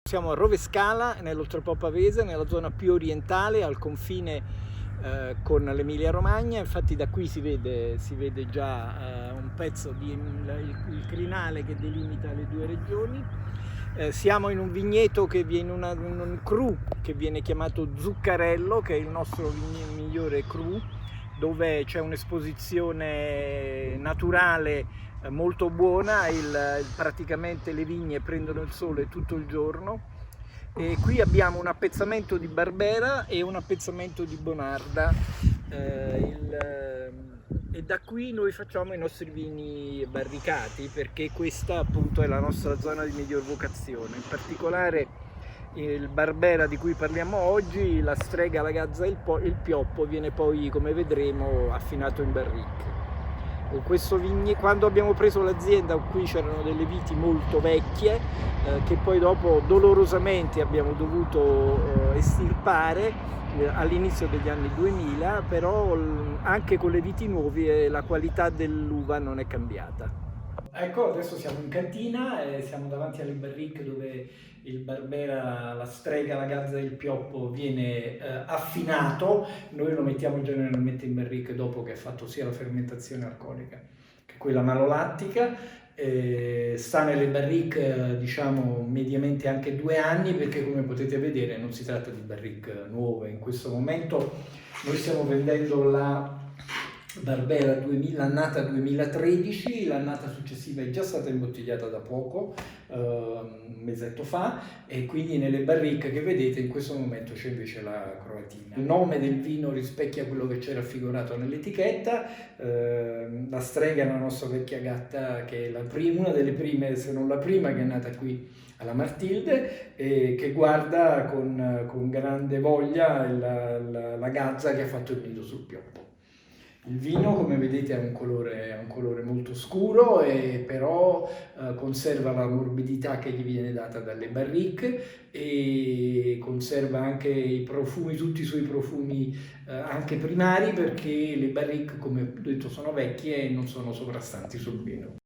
Siamo a Rovescala, nell'Oltrepò Pavese, nella zona più orientale, al confine con l'Emilia Romagna. Infatti da qui si vede già un pezzo di il crinale che delimita le due regioni. Siamo in un vigneto che viene in un cru che viene chiamato Zuccarello, che è il nostro migliore cru, dove c'è un'esposizione naturale molto buona, praticamente le vigne prendono il sole tutto il giorno. E qui abbiamo un appezzamento di Barbera e un appezzamento di Bonarda, e da qui noi facciamo i nostri vini barricati, perché questa appunto è la nostra zona di miglior vocazione. In particolare il Barbera di cui parliamo oggi, la Strega, la Gazza e il Pioppo viene poi, come vedremo, affinato in barrique. Quando abbiamo preso l'azienda, qui c'erano delle viti molto vecchie che poi dopo dolorosamente abbiamo dovuto estirpare all'inizio degli anni 2000, però anche con le viti nuove la qualità dell'uva non è cambiata. Ecco, adesso siamo in cantina e siamo davanti alle barrique dove il Barbera, la Strega, la Gazza e il Pioppo viene affinato. Noi lo mettiamo generalmente in barrique dopo che ha fatto sia la fermentazione alcolica che quella malolattica. Sta nelle barrique diciamo mediamente anche 2 anni, perché come potete vedere non si tratta di barrique nuove. In questo momento noi stiamo vendendo la Barbera 2000, annata 2013, l'annata successiva è già stata imbottigliata da poco, un mesetto fa, e quindi nelle barrique che vedete in questo momento c'è invece la Croatina. Il nome del vino rispecchia quello che c'era raffigurato nell'etichetta. La Strega è la nostra vecchia gatta, che è una delle prime, se non la prima, che è nata qui alla Martilde, e che guarda con grande voglia la Gazza che ha fatto il nido sul Pioppo. Il vino, come vedete, ha un colore molto scuro, però conserva la morbidità che gli viene data dalle barrique, e conserva anche i profumi, tutti i suoi profumi anche primari, perché le barrique, come ho detto, sono vecchie e non sono sovrastanti sul vino.